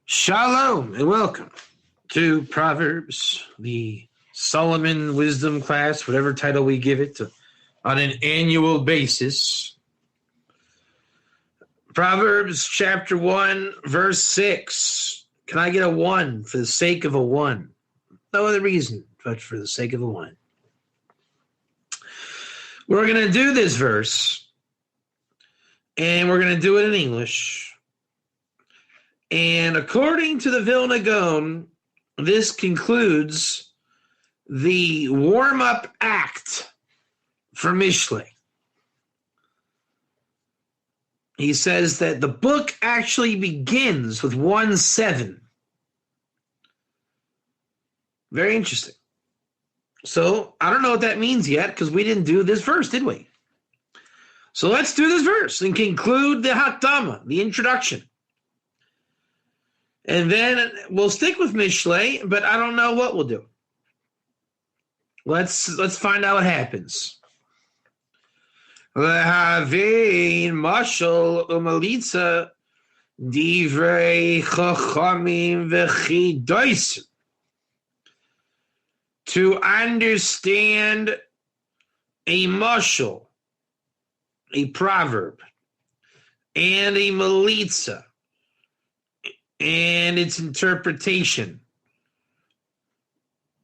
Shalom and welcome to Proverbs, the Solomon Wisdom class, whatever title we give it, on an annual basis. Proverbs chapter 1, verse 6. Can I get a 1 for the sake of a 1? No other reason but for the sake of a 1. We're going to do this verse, and we're going to do it in English. And according to the Vilna Gaon, this concludes the warm-up act for Mishlei. He says that the book actually begins with 1:7. Very interesting. So I don't know what that means yet because we didn't do this verse, did we? So let's do this verse and conclude the Hakdama, the introduction. And then we'll stick with Mishlei, but I don't know what we'll do. Let's find out what happens. Lehavin Mushel umalitza divrei chachamim v'chidosim. To understand a mushel, a proverb, and a malitza, and its interpretation.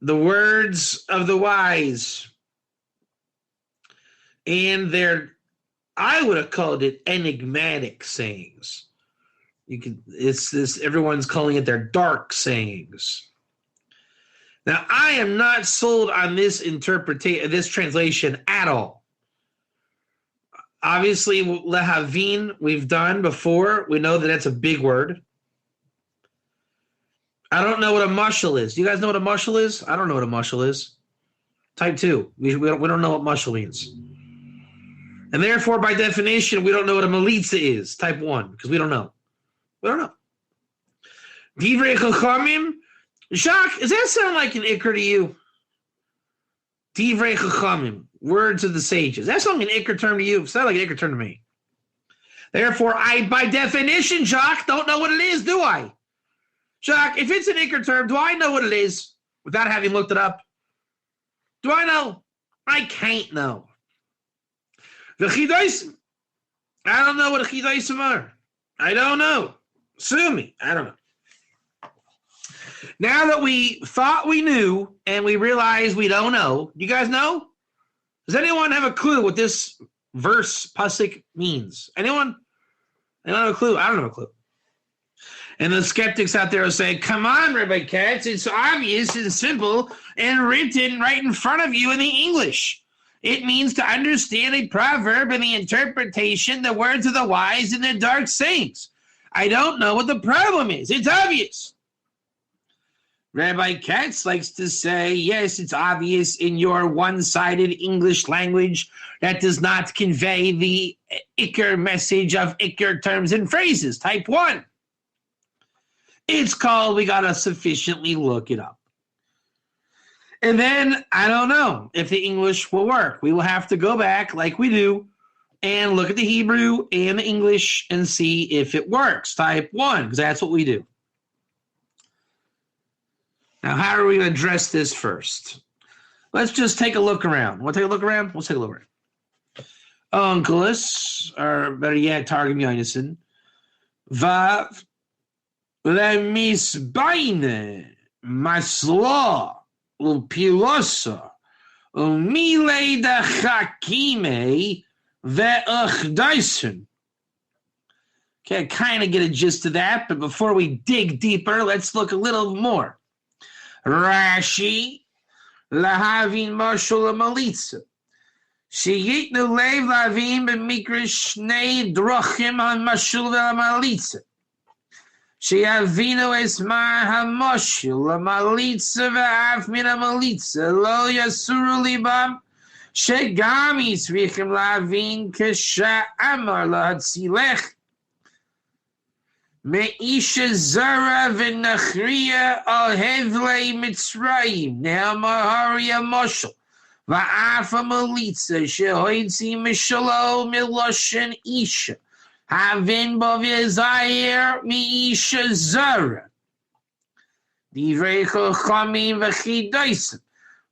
The words of the wise and their, I would have called it enigmatic sayings. Everyone's calling it their dark sayings. Now, I am not sold on this this translation at all. Obviously, lehavin we've done before. We know that that's a big word. I don't know what a mushel is. Do you guys know what a mushel is? I don't know what a mushel is. Type 2. We don't know what mushel means. And therefore, by definition, we don't know what a malitza is. Type 1, because we don't know. We don't know. Divrei chachamim. Jacques, does that sound like an ikr to you? Divrei chachamim. Words of the sages. That sound like an ikr term to you? It sounds like an ikr term to me. Therefore, I, by definition, Jacques, don't know what it is, do I? Jacques, if it's an ikr term, do I know what it is without having looked it up? Do I know? I can't know. The chidosim. I don't know what a chidosim are. I don't know. Sue me. I don't know. Now that we thought we knew and we realize we don't know, you guys know? Does anyone have a clue what this verse, pasuk, means? Anyone? Anyone have a clue? I don't have a clue. And the skeptics out there will say, come on, Rabbi Katz, it's obvious and simple and written right in front of you in the English. It means to understand a proverb and the interpretation, the words of the wise and their dark sayings. I don't know what the problem is. It's obvious. Rabbi Katz likes to say, yes, it's obvious in your one-sided English language that does not convey the ikr message of ikr terms and phrases. Type 1. It's called, we got to sufficiently look it up. And then, I don't know if the English will work. We will have to go back like we do and look at the Hebrew and the English and see if it works. Type 1, because that's what we do. Now, how are we going to address this first? Let's just take a look around. Want to take a look around? We'll take a look around. Onkelos, or better yet, Targum Yonason. Vav. Lemisbaine, masla, upilosa, umile da chakime, ve'achdaisen. Okay, I kind of get a gist of that, but before we dig deeper, let's look a little more. Rashi, lahavin mashul malitza. Sheyitnu lev lavin b'mikrish shnei drachim on mashul ve'malitza. She'avinu esmar hamoshel malitza ve'af min malitza lo yasuru libam shegam yisrichim lavin kesha amar lahatzilech me'isha zara v'nachriya al hevlei mitzrayim ne'amar haria moshel va'af malitza she'hoitzi mishalo miloshen isha. Havin bovizayir miisha zara. Divrei Chachamim v'chidosim.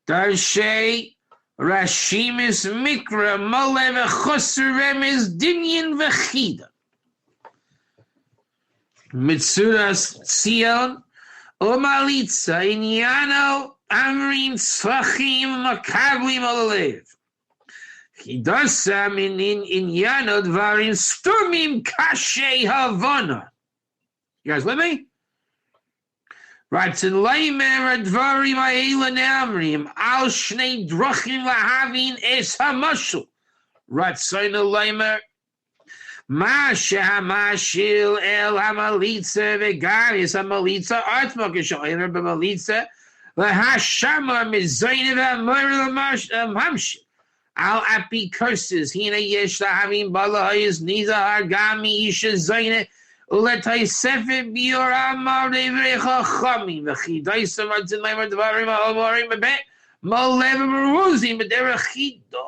Darshei Rashimis Mikra Mole v'chosser Remez Dinyan v'chida. Mitzudas Tzion Umalitza Inyano Amrim Tzvachim Makablim Olalev. Chidosam in Inyano Dvarim Sturmim Kashe Havana. You guys with me? Ratzin Leimer Advarim Ha'ela Ne'amrim Al Shnei Drachim Lahavin Es HaMushel. Ratzin Leimer Masha HaMashil El HaMalitza Vegaris HaMalitza Artma K'Shoyner B'Malitza Lahashama Mizayne V'Amor Hamshil Al Api Curses Hina Yesh Lahavin Balahayis Niza Hargami Isha Zayne Uletay Sefer Bior Amar Devrei Chachamim V'chidaysam Ratzin Leimer Dvarim Ha'omorim B'Beh Molev Meruzim B'derech Chido.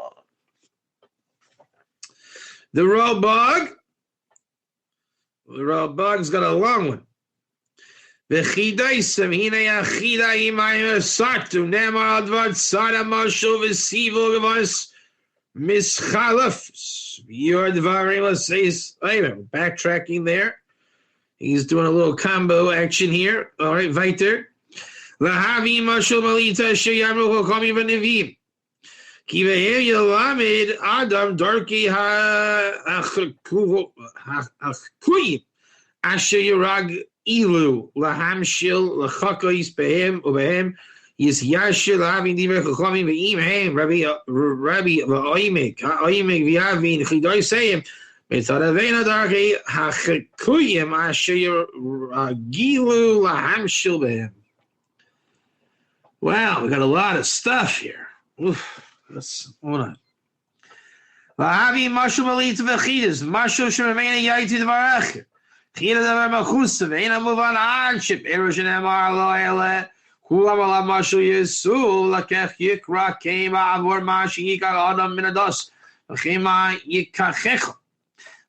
The Rabag's got a long one. V'chidaysam Hina Yachida Imayim Sartu Nemar Advad Sada Mushel V'sivo Gavas Mischalafs Bior Dvarim says. Backtracking there. He's doing a little combo action here. All right, weiter. Lahavi Mushel Malita Sheyamru Chachamim v'Nevim. Ki ve'er Yelamed Adam Darki Ha'achkuyim Asher Yerag Ilu Lahamshil Lachakais Behem Ubehem Yis Yashil Lahavi Divrei Chachamim Ve'im Hem Rabbi V'Oimek V'Yavin Chidoi Seyim. Wow, we got a lot of stuff here. Oof, let's hold on. Lahavi Mushel Malita v'chidas, Mushel shememena yaiti d'varach. Chida d'var machusa, v'eina muvan hardship. Eroshin emar lo ele, hulam ala Mushel yesu, lakech yikra kema avor mashi yikar adam min ados, v'chema yikachecha.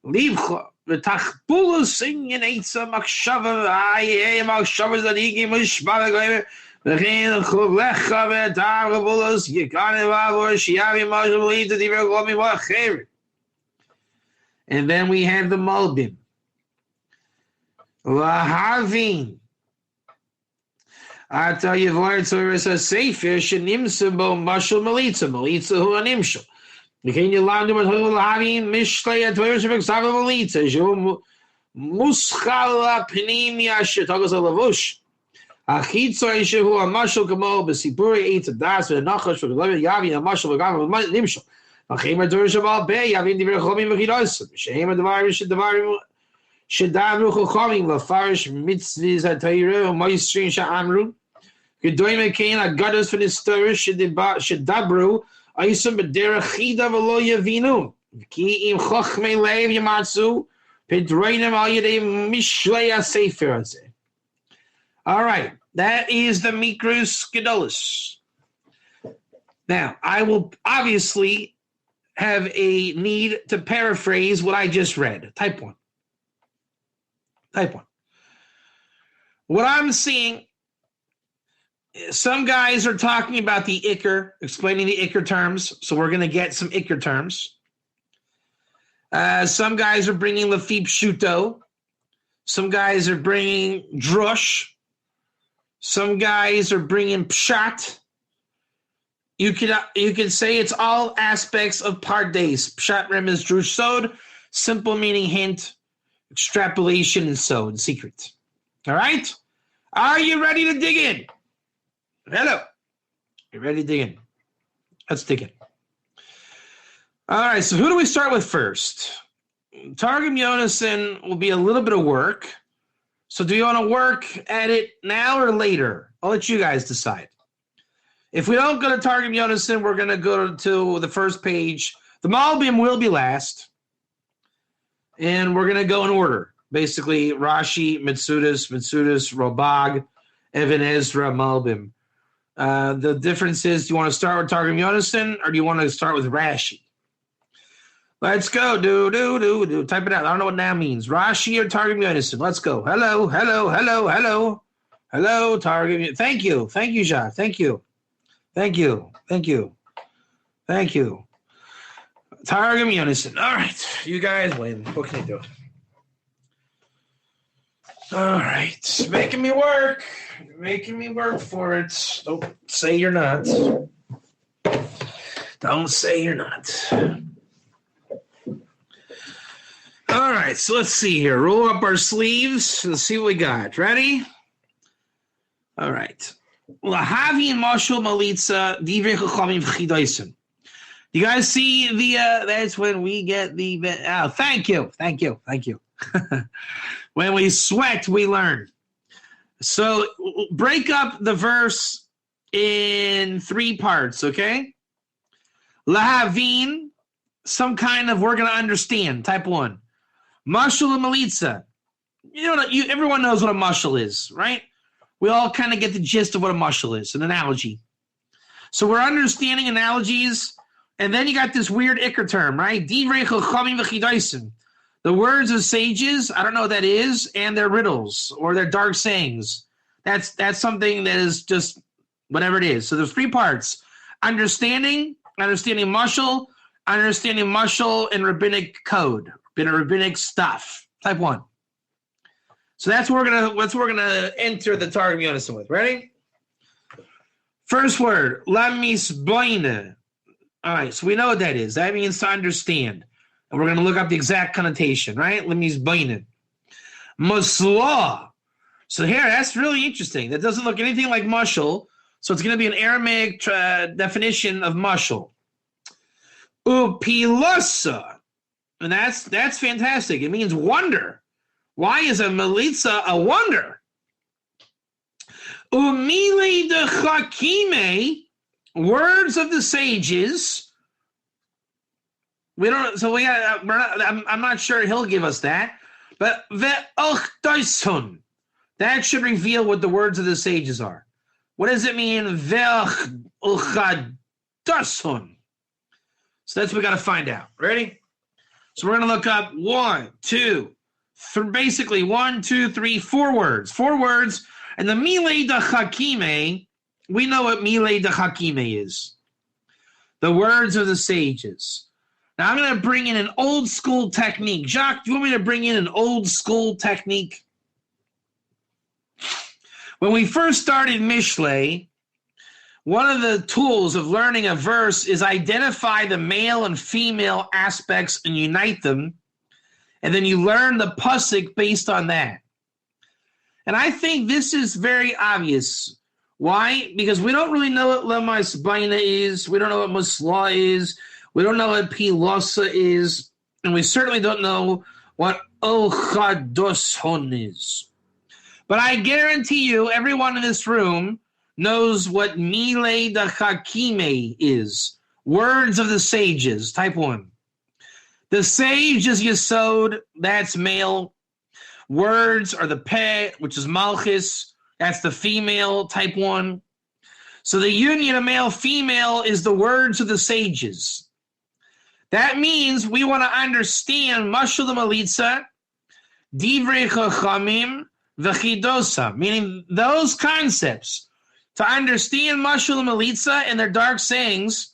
Livcha v'tachbulu singin eitza makshava aye makshava zadiki mishbava goyim v'chein chuvlecha v'tar v'bulus yikane v'avor shiavi Mushel Malita divrei Chachamim v'acherim. And then we have the Malbim. Lahavin Ata Yevor Tzoris HaSefer Shenimsa Bo Mushel Malita Hu Animshel. Because you learn to having Mishlei at Torah Shebeksav Malita, Ju Mushel Pnimia Shetagos Alavush. Achitzo Yeshehu Mushel Kamo Besipuri Eitz Das v'Nachash v'Glev Yavi Mushel v'Gav Nimshel. Achim Torah Shabal Be Yavi Divrei Chachamim v'Chidos. Shehem Devarim Shedavru Chachamim Lafarish Mitzvahs HaTorah Moisrin Sha'amru. Gedoyim Kein Agados v'Nistorish Shedabru. Aisam b'derech chida v'lo yavinu. Ki im chochmei leiv yamatzu pedroinem al yedei mishlei ha-sefer hazeh. All right, that is the Mikrus Gedolos. Now, I will obviously have a need to paraphrase what I just read. Type 1. What I'm seeing, some guys are talking about the Iker, explaining the Iker terms, so we're going to get some Iker terms. Some guys are bringing Lafib Shuto. Some guys are bringing Drush. Some guys are bringing Pshat. You could say it's all aspects of Pardes. Pshat Remez Drush Sod, simple meaning hint, extrapolation, and sod, secret. All right? Are you ready to dig in? Hello. You ready to dig in? Let's dig in. All right, so who do we start with first? Targum Yonason will be a little bit of work. So do you want to work at it now or later? I'll let you guys decide. If we don't go to Targum Yonason, we're going to go to the first page. The Malbim will be last. And we're going to go in order. Basically, Rashi, Mitsudas, Robag, Even Ezra, Malbim. The difference is, do you want to start with Targum Yonason or do you want to start with Rashi? Let's go. Do. Type it out. I don't know what now means. Rashi or Targum Yonason. Let's go. Hello. Hello, Targum. Thank you. Thank you, Jacques. Thank you. Thank you. Thank you. Thank you. Targum Unison. All right. You guys win. What can I do? All right. Making me work. Making me work for it. Don't say you're not. Don't say you're not. All right. So let's see here. Roll up our sleeves. Let's see what we got. Ready? All right. Lahavi and Mushel Malitza Divrei Chachamim V'chidosim. You guys see the? That's when we get the. Oh, thank you. When we sweat, we learn. So break up the verse in 3 parts, okay? Lahavin, some kind of we're going to understand. Type 1. Mushel and Malitza. Everyone knows what a mushel is, right? We all kind of get the gist of what a mushel is, an analogy. So we're understanding analogies, and then you got this weird Iker term, right? Divrei Chachamim V'chidosim. The words of sages, I don't know what that is, and their riddles or their dark sayings. That's something that is just whatever it is. So there's 3 parts. Understanding mushel, understanding mushel and rabbinic code, rabbinic stuff. Type 1. So that's what we're gonna enter the Targum Unison with. Ready? First word, lamisboine. All right, so we know what that is. That means to understand. And we're gonna look up the exact connotation, right? Lamisboine. Muslah. So here, that's really interesting. That doesn't look anything like mushel. So it's gonna be an Aramaic definition of mushel. Upilosa. And that's fantastic. It means wonder. Why is a Melitza a wonder? Umile de Chakime, words of the sages. We don't. So we got. I'm not sure he'll give us that. But ve'ochdaisun, that should reveal what the words of the sages are. What does it mean? Ve'ochdaisun. So that's what we got to find out. Ready? So we're gonna look up 1, 2. Basically 1, 2, 3, 4 words. 4 words. And the Milei de Hakime, we know what Milei de Hakime is. The words of the sages. Now I'm going to bring in an old school technique. Jacques, do you want me to bring in an old school technique? When we first started Mishlei, one of the tools of learning a verse is identify the male and female aspects and unite them. And then you learn the pasuk based on that. And I think this is very obvious. Why? Because we don't really know what Lemais Baina is. We don't know what Musla is. We don't know what Pilosa is. And we certainly don't know what Ochadoshon is. But I guarantee you, everyone in this room knows what Milei de Hakime is. Words of the sages. Type 1. The sage is Yesod, that's male. Words are the Peh, which is Malchus, that's the female, type 1. So the union of male-female is the words of the sages. That means we want to understand Mushel Malitza, Divrei Chachamim, V'chidosa, meaning those concepts. To understand Mushel Malitza and their dark sayings,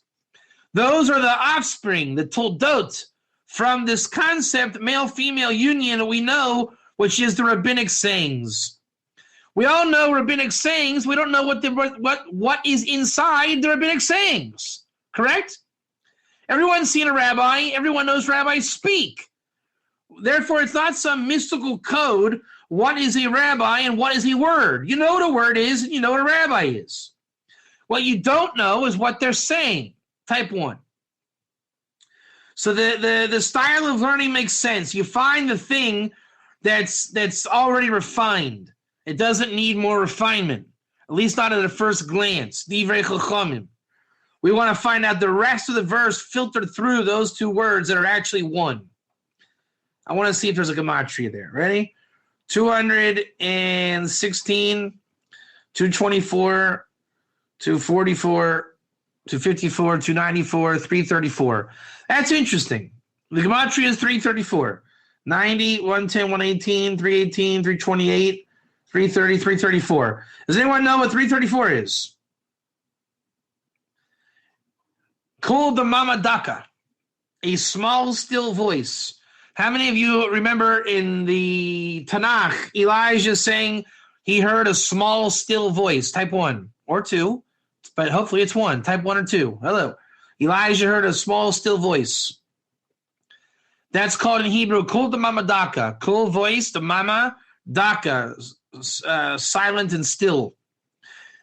those are the offspring, the toldot, from this concept, male-female union, we know, which is the rabbinic sayings. We all know rabbinic sayings. We don't know what is inside the rabbinic sayings. Correct? Everyone's seen a rabbi. Everyone knows rabbis speak. Therefore, it's not some mystical code. What is a rabbi and what is a word? You know what a word is and you know what a rabbi is. What you don't know is what they're saying. Type 1. So the style of learning makes sense. You find the thing that's already refined. It doesn't need more refinement, at least not at a first glance. Divrei Chachamim. We want to find out the rest of the verse filtered through those 2 words that are actually one. I want to see if there's a gematria there. Ready? 216, 224, 244, 254, 294, 334. That's interesting. The gematria is 334. 90, 110, 118, 318, 328. 330, 334. Does anyone know what 334 is? Kol Damama Daka, a small, still voice. How many of you remember in the Tanakh, Elijah saying he heard a small, still voice? Type 1 or 2, but hopefully it's 1. Type 1 or 2. Hello. Elijah heard a small, still voice. That's called in Hebrew, Kol Damama Daka. Kol voice, Damama Daka, silent and still.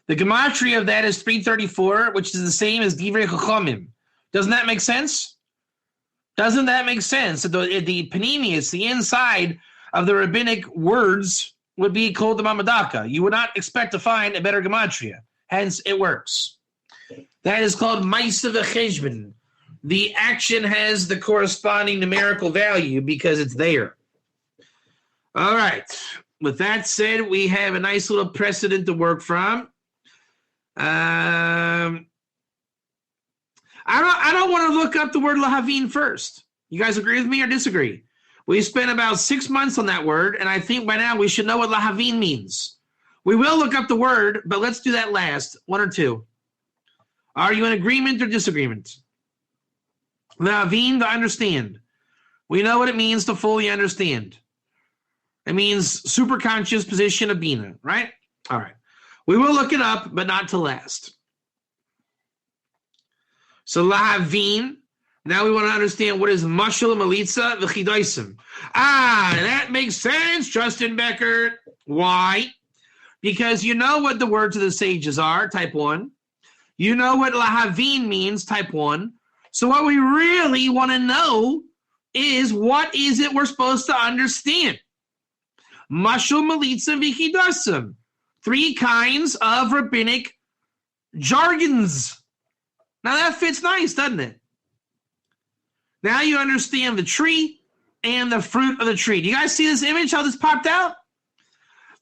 The gematria of that is 334, which is the same as Divrei Chachamim. Doesn't that make sense? Doesn't that make sense? The panemius, the inside of the rabbinic words, would be Kol Damama Daka. You would not expect to find a better gematria. Hence, it works. That is called Ma'aseh v'Cheshbon. The action has the corresponding numerical value because it's there. All right. With that said, we have a nice little precedent to work from. I don't want to look up the word lahavin first. You guys agree with me or disagree? We spent about 6 months on that word, and I think by now we should know what lahavin means. We will look up the word, but let's do that last. 1 or 2. Are you in agreement or disagreement? Lahavin, to understand. We know what it means to fully understand. It means superconscious position of Bina, right? All right. We will look it up, but not to last. So lahavin. Now we want to understand what is Mushel, Malitza, v'chidaisim. That makes sense, Justin Becker. Why? Because you know what the words of the sages are, type 1. You know what lahavin means, type 1. So what we really want to know is what is it we're supposed to understand. Mushel, Malitza, v'chidaisim. 3 kinds of rabbinic jargons. Now that fits nice, doesn't it? Now you understand the tree and the fruit of the tree. Do you guys see this image, how this popped out?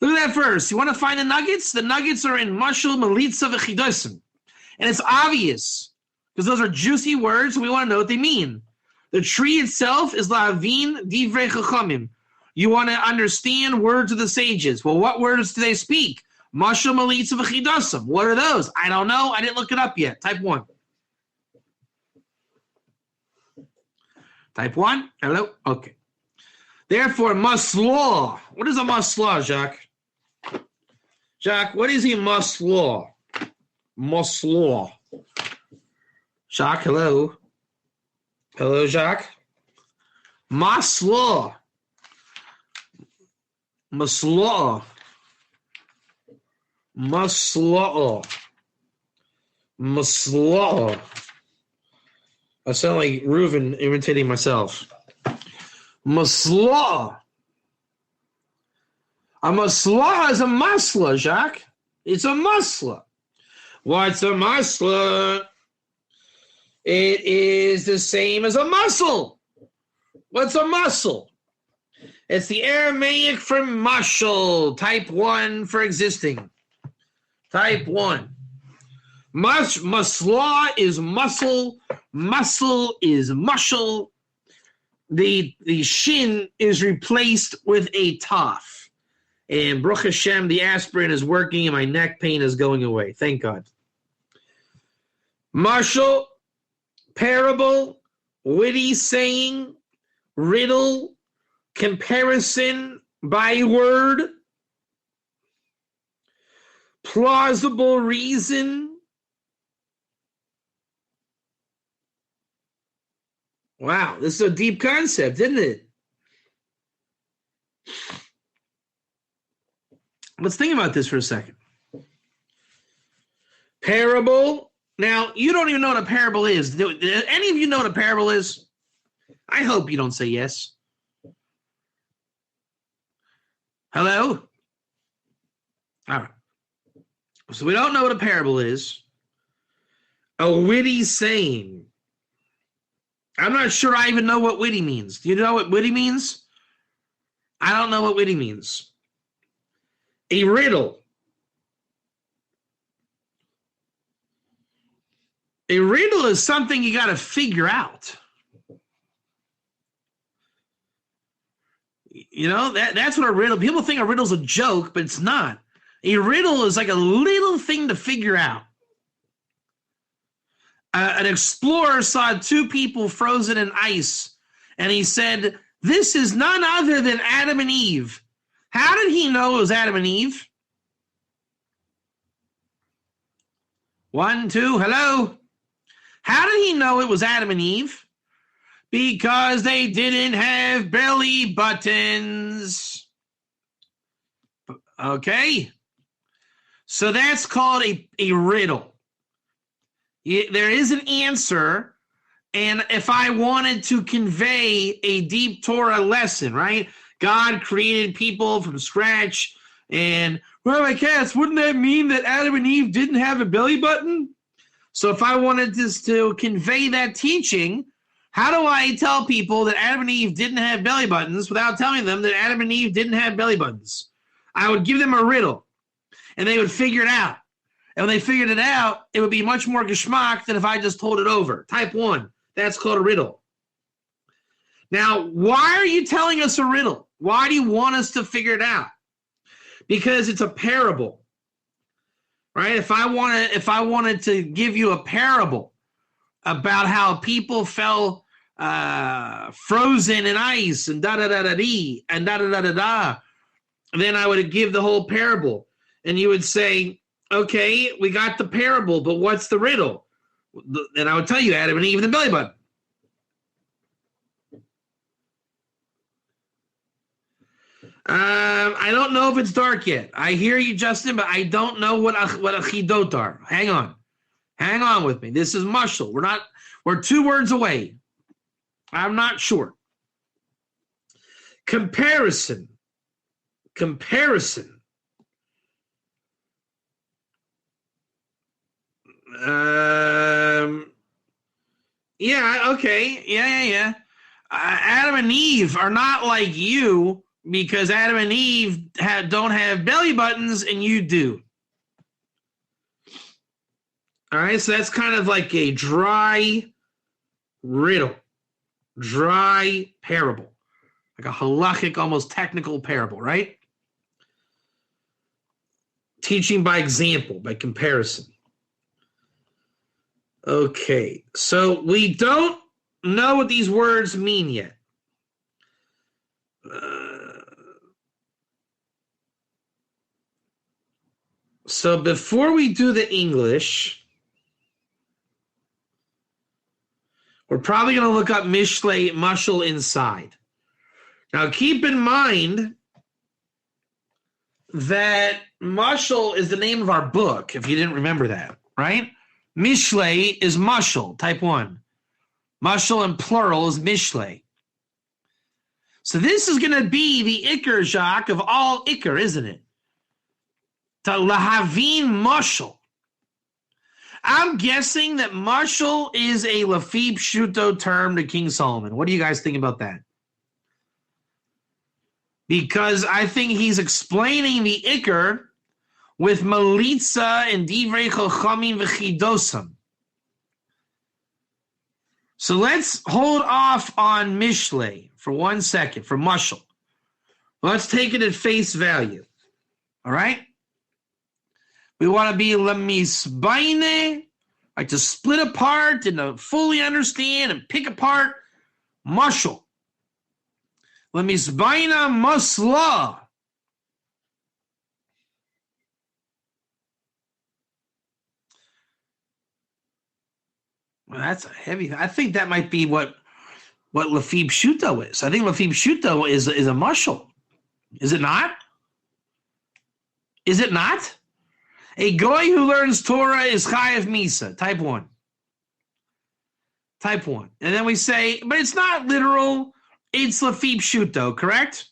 Look at that first. You want to find the nuggets? The nuggets are in Mushel, Malitza, v'chidaisim. And it's obvious, because those are juicy words, and we want to know what they mean. The tree itself is lahavin divrei chachamim. You want to understand words of the sages. Well, what words do they speak? Mushel, Malitza, v'chidaisim. What are those? I don't know. I didn't look it up yet. Type 1. Type 1? Hello? Okay. Therefore, muslaw. What is a muslaw, Jacques? Jacques, what is a muslaw? Muslaw. Jacques, hello? Hello, Jacques? Muslaw. Muslaw. Muslaw. Muslaw. I sound like Reuven imitating myself. Maslah. A maslah is a masla, Jacques. It's a masla. What's a masla? It is the same as a muscle. What's a muscle? It's the Aramaic for mushel. Type 1 for existing. Type 1. Maslah is muscle. Muscle is mushel. The shin is replaced with a taf. And Baruch Hashem, the aspirin is working and my neck pain is going away. Thank God. Mushel, parable, witty saying, riddle, comparison by word, plausible reason. Wow, this is a deep concept, isn't it? Let's think about this for a second. Parable. Now, you don't even know what a parable is. Do any of you know what a parable is? I hope you don't say yes. Hello? All right. So we don't know what a parable is. A witty saying. I'm not sure I even know what witty means. Do you know what witty means? I don't know what witty means. A riddle. A riddle is something you got to figure out. that's what a riddle. People think a riddle's a joke, but it's not. A riddle is like a little thing to figure out. An explorer saw two people frozen in ice, and he said, "This is none other than Adam and Eve." How did he know it was Adam and Eve? 1, 2, hello? How did he know it was Adam and Eve? Because they didn't have belly buttons. Okay? So that's called a riddle. There is an answer, and if I wanted to convey a deep Torah lesson, right? God created people from scratch, and, well, my cats, wouldn't that mean that Adam and Eve didn't have a belly button? So if I wanted to convey that teaching, how do I tell people that Adam and Eve didn't have belly buttons without telling them that Adam and Eve didn't have belly buttons? I would give them a riddle, and they would figure it out. And when they figured it out, it would be much more geschmack than if I just told it over. Type 1, that's called a riddle. Now, why are you telling us a riddle? Why do you want us to figure it out? Because it's a parable, right? If I wanted to give you a parable about how people fell frozen in ice and da-da-da-da-dee and da-da-da-da-da, then I would give the whole parable. And you would say, okay, we got the parable, but what's the riddle? And I would tell you Adam and Eve in the belly button. I don't know if it's dark yet. I hear you, Justin, but I don't know what achidot are. Hang on with me. This is Mushel. We're 2 words away. I'm not sure. Comparison. Yeah, okay. Yeah. Adam and Eve are not like you, because Adam and Eve don't have belly buttons and you do. All right, so that's kind of like a dry riddle, dry parable, like a halachic, almost technical parable, right? Teaching by example, by comparison. Okay, so we don't know what these words mean yet. So before we do the English, we're probably going to look up Mishlei, Mushel inside. Now keep in mind that Mushel is the name of our book, if you didn't remember that, right? Mishlei is Mushel, type 1. Mushel in plural is Mishlei. So this is going to be the Iker, Jacques, of all Iker, isn't it? To lahavin Mushel. I'm guessing that Mushel is a Lafi Pshuto term to King Solomon. What do you guys think about that? Because I think he's explaining the Iker with Melitza and Divrei Chochamim v'chidosam. So let's hold off on Mishlei for 1 second, for Mushel. Let's take it at face value. All right? We want to be lemisbaine, like to split apart and to fully understand and pick apart Mushel. Lemisbaina musla. Well, that's a heavy. I think that might be what Lafi Pshuto is. I think Lafi Pshuto is a Mushel. Is it not? Is it not? A goy who learns Torah is chayav misa. Type 1. Type 1. And then we say, but it's not literal. It's Lafi Pshuto, correct?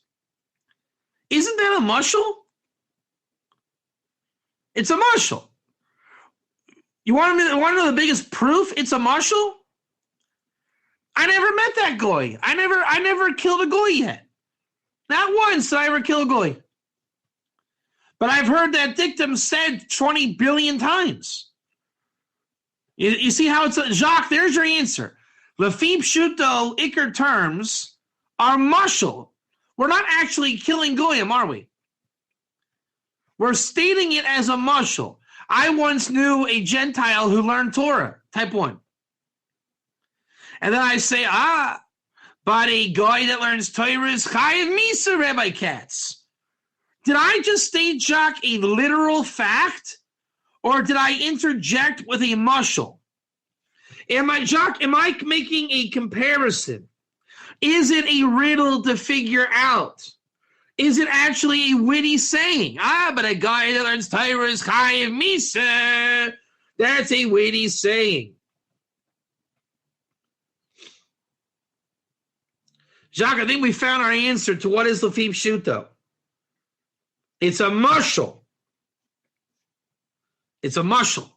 Isn't that a Mushel? It's a Mushel. You want to know the biggest proof it's a Mushel? I never met that goy. I never killed a goy yet. Not once did I ever kill a goy. But I've heard that dictum said 20 billion times. You see how it's Jacques, there's your answer. Lafi Pshuto Iker terms are Mushel. We're not actually killing goyim, are we? We're stating it as a mushel. I once knew a Gentile who learned Torah, type 1. And then I say, but a guy that learns Torah is chayiv misa, Rabbi Katz. Did I just state, Jacques, a literal fact? Or did I interject with a mushel? Am I making a comparison? Is it a riddle to figure out? Is it actually a witty saying? But a guy that learns Torah is chayiv misa. That's a witty saying. Jacques, I think we found our answer to what is Lefim Shuto. It's a mushel. It's a mushel.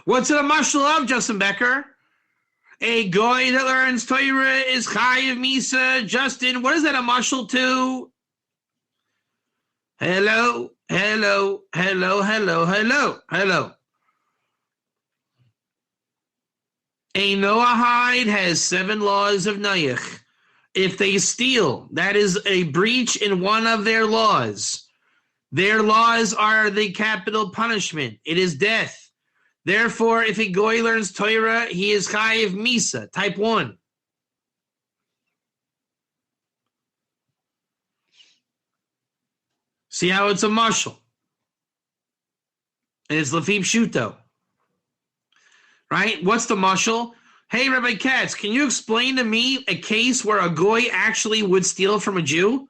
What's it a mushel of, Justin Becker? A guy that learns Torah is chayiv misa. Justin, what is that a mushel to? Hello. A Noahide has 7 laws of Noach. If they steal, that is a breach in one of their laws. Their laws are the capital punishment. It is death. Therefore, if a goy learns Torah, he is chayiv misa, type 1. See how it's a mushel? And it's Lefim Shuto. Right? What's the mushel? Hey, Rabbi Katz, can you explain to me a case where a goy actually would steal from a Jew?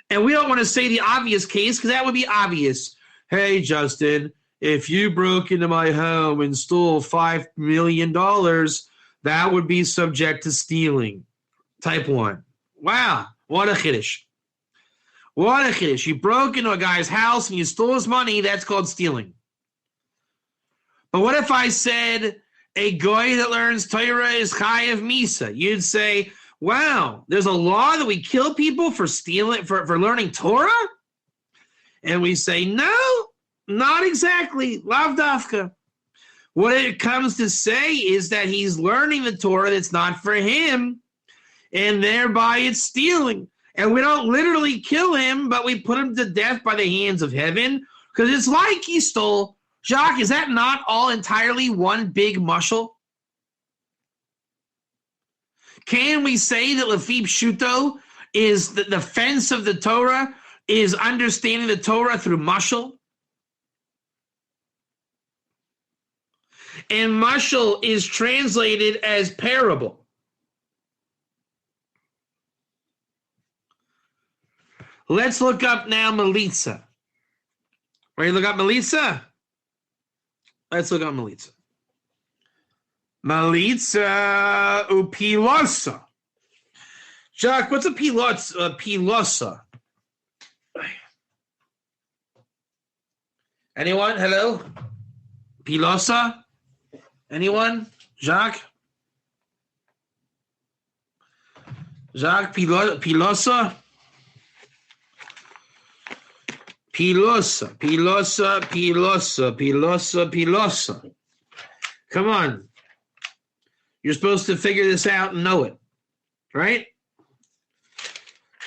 And we don't want to say the obvious case because that would be obvious. Hey, Justin, if you broke into my home and stole $5 million, that would be subject to stealing. Type 1. Wow, what a chiddush. What a chiddush. You broke into a guy's house and you stole his money, that's called stealing. But what if I said a guy that learns Torah is chayiv misa? You'd say, wow, there's a law that we kill people for stealing, for learning Torah? And we say, no, not exactly. Lav dafka. What it comes to say is that he's learning the Torah that's not for him, and thereby it's stealing. And we don't literally kill him, but we put him to death by the hands of heaven, because it's like he stole. Jacques, is that not all entirely one big mushel? Can we say that Lefim Shuto is the defense of the Torah, is understanding the Torah through mushel? And mushel is translated as parable. Let's look up now Melitza. Ready to look up Melitza? Let's look up Melitza. Melitza upilosa. Jacques, what's a pilosa? Anyone? Hello? Pilosa? Anyone? Jacques? Jacques Pilosa? Pilosa. Come on. You're supposed to figure this out and know it, right?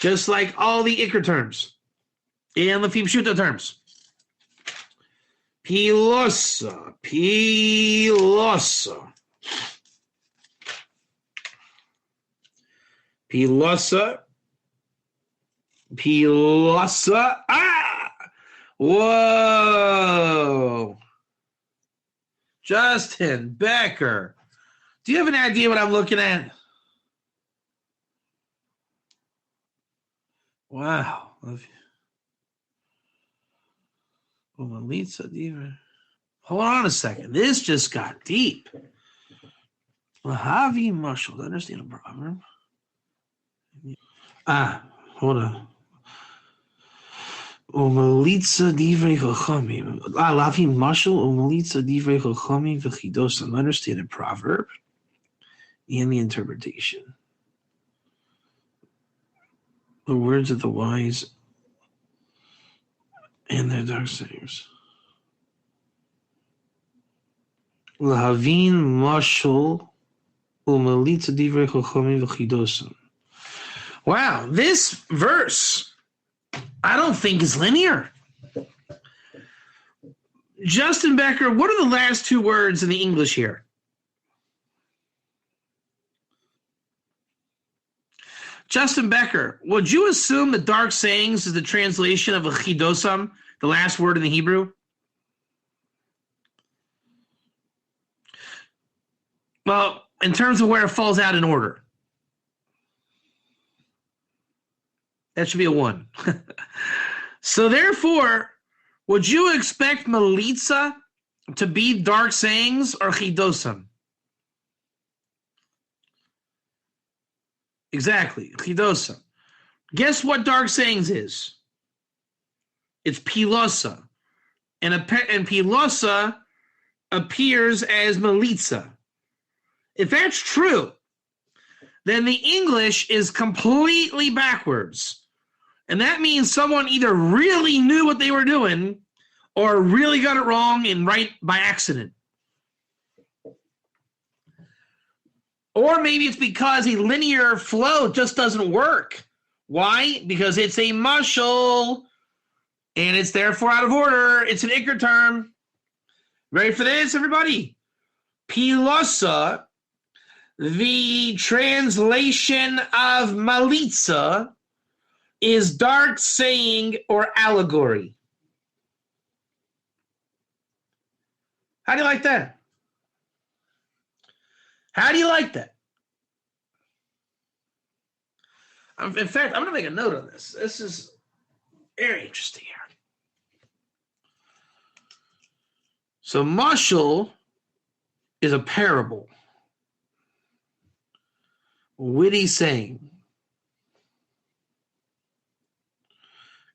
Just like all the Iker terms and the Lefim Shuto terms. Pilosa. Whoa. Justin Becker. Do you have any idea what I'm looking at? Wow. Hold on a second. This just got deep. Lahavi Mushel. Understand the proverb? Hold on. Umelitza divrei chachamim. Lahavi Mushel. Umelitza divrei chachamim v'chidosan. Understand the proverb and the interpretation. The words of the wise and their dark sayings. Lahavin Mushel umelitza divrei chachamim v'chidosan. Wow, this verse, I don't think is linear. Justin Becker, what are the last two words in the English here? Justin Becker, would you assume that dark sayings is the translation of a chidosam, the last word in the Hebrew? Well, in terms of where it falls out in order. That should be a 1. So therefore, would you expect Melitza to be dark sayings or chidosam? Exactly, chidosam. Guess what dark sayings is? It's pilosa. And pilosa appears as Melitza. If that's true, then the English is completely backwards. And that means someone either really knew what they were doing or really got it wrong and right by accident. Or maybe it's because a linear flow just doesn't work. Why? Because it's a mushel and it's therefore out of order. It's an ikr term. Ready for this, everybody? Pilosa, the translation of Malitza, is dark saying or allegory. How do you like that? How do you like that? In fact, I'm going to make a note on this. This is very interesting here. So, Mushel is a parable. Witty saying.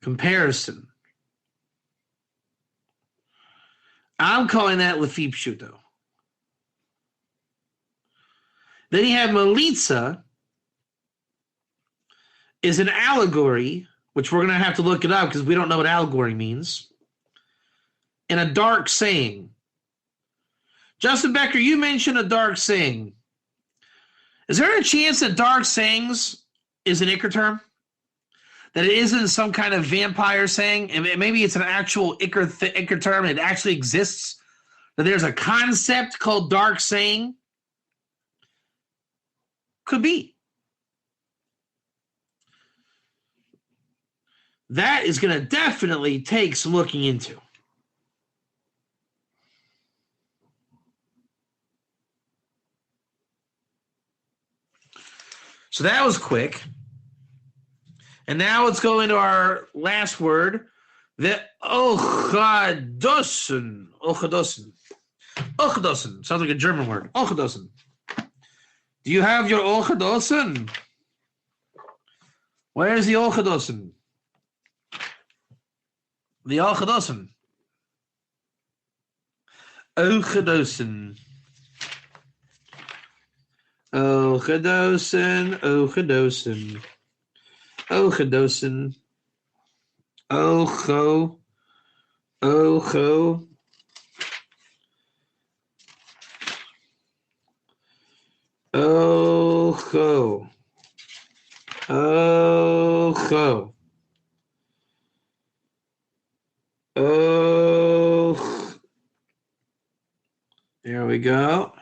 Comparison. I'm calling that Lefi Pshuto. Then you have Melitza is an allegory, which we're going to have to look it up because we don't know what allegory means, and a dark saying. Justin Becker, you mentioned a dark saying. Is there a chance that dark sayings is an ikr term? That it isn't some kind of vampire saying, and maybe it's an actual ikr term, and it actually exists? That there's a concept called dark saying? Could be. That is going to definitely take some looking into. So that was quick. And now let's go into our last word, the Ochadosen. Ochadosen. Ochadosen. Sounds like a German word. Ochadosen. Do you have your Ochadosen? Where is the Ochadosen? The Ochadosen. Ochadosen. Ochadosen. Ochadosen. Ochadosen. Ocho. Ocho. Ocho. Ocho. Oh. There we go.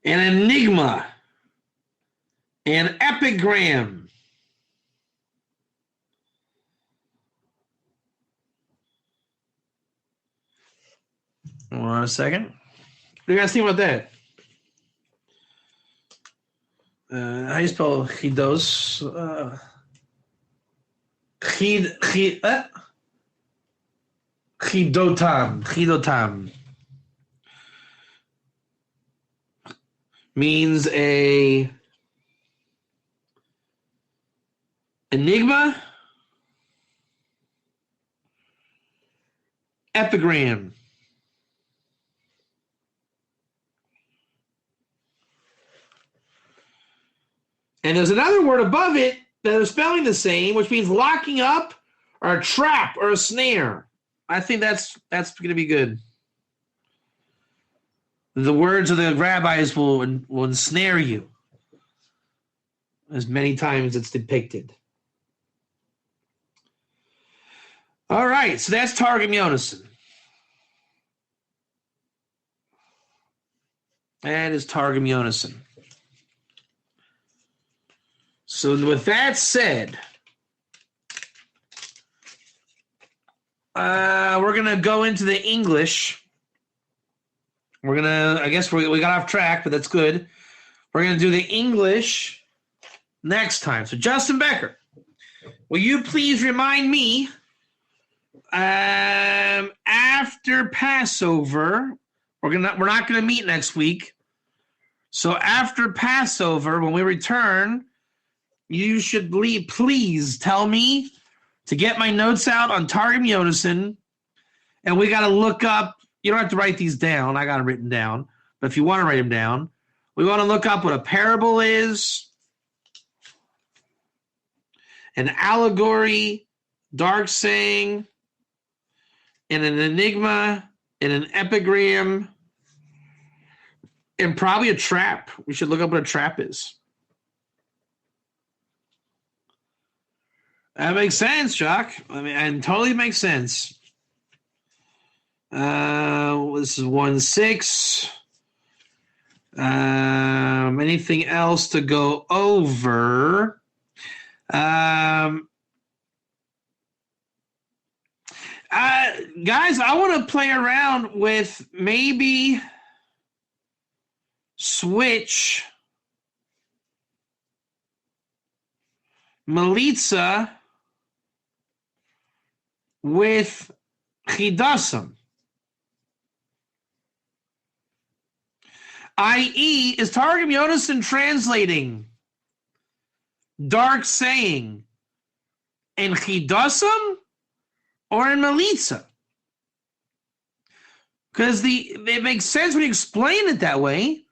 An enigma. An epigram. Hold on a second. What do you guys think about that? How do you spell chidos? Chidotam. Chidotam. Means a enigma, epigram. And there's another word above it that is spelling the same, which means locking up or a trap or a snare. I think that's going to be good. The words of the rabbis will ensnare you. as many times it's depicted. All right, so that's Targum Yonason. That is Targum Yonason. So with that said, we're going to go into the English. I guess we got off track, but that's good. We're going to do the English next time. So Justin Becker, will you please remind me after Passover, we're not going to meet next week. So after Passover, when we return, you should please tell me to get my notes out on Targum Yonason, and we got to look up. You don't have to write these down. I got them written down. But if you want to write them down, we want to look up what a parable is, an allegory, dark saying, and an enigma, and an epigram, and probably a trap. We should look up what a trap is. That makes sense, Chuck. I mean, it totally makes sense. This is 1-6. Anything else to go over? Guys, I want to play around with maybe switch Melitza with Chidasim. I.e., is Targum Yonason translating dark saying in Chidasim or in Melitza? Because it makes sense when you explain it that way.